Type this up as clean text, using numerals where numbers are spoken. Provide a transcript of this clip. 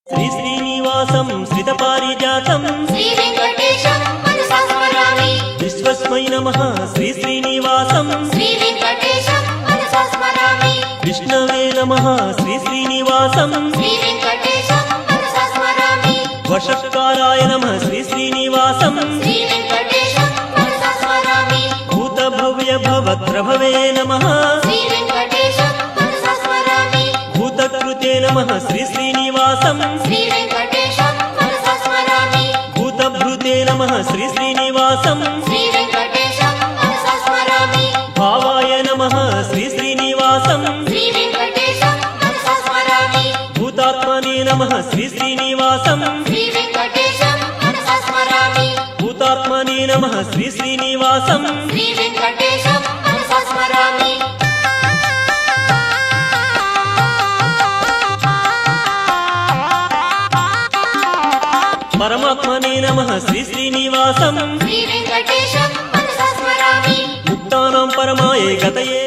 శ్రీ శ్రీనివాసం శ్రితపారిజాతం శ్రీ వెంకటేశం మనసా స్మరామి. విశ్వస్మై నమః శ్రీ శ్రీనివాసం శ్రీ వెంకటేశం మనసా స్మరామి. విష్ణవే నమః శ్రీ శ్రీనివాసం శ్రీ వెంకటేశం మనసా స్మరామి. వషట్కారాయ నమః శ్రీ శ్రీనివాసం శ్రీ వెంకటేశం మనసా స్మరామి. భూతభవ్య భవత్ప్రభవే నమః శ్రీ వెంకటేశం మనసా స్మరామి. భూతకృతే నమః శ్రీ శ్రీనివాసం శ్రీ వెంకటేశం మనసా స్మరామి. భూతభృతే నమః శ్రీ శ్రీనివాసం శ్రీ వెంకటేశం మనసా స్మరామి. భావాయ నమః శ్రీ శ్రీనివాసం శ్రీ వెంకటేశం మనసా స్మరామి. భూతాత్మనే నమః శ్రీ శ్రీనివాసం శ్రీ వెంకటేశం మనసా స్మరామి. భూతాత్మనే నమః శ్రీ శ్రీనివాసం శ్రీ వెంకటేశం మనసా స్మరామి. పరమాత్మనే నమః శ్రీ శ్రీనివాసం శ్రీ వెంకటేశం మనసా స్మరామి. ముక్తానాం పరమాయే గతయే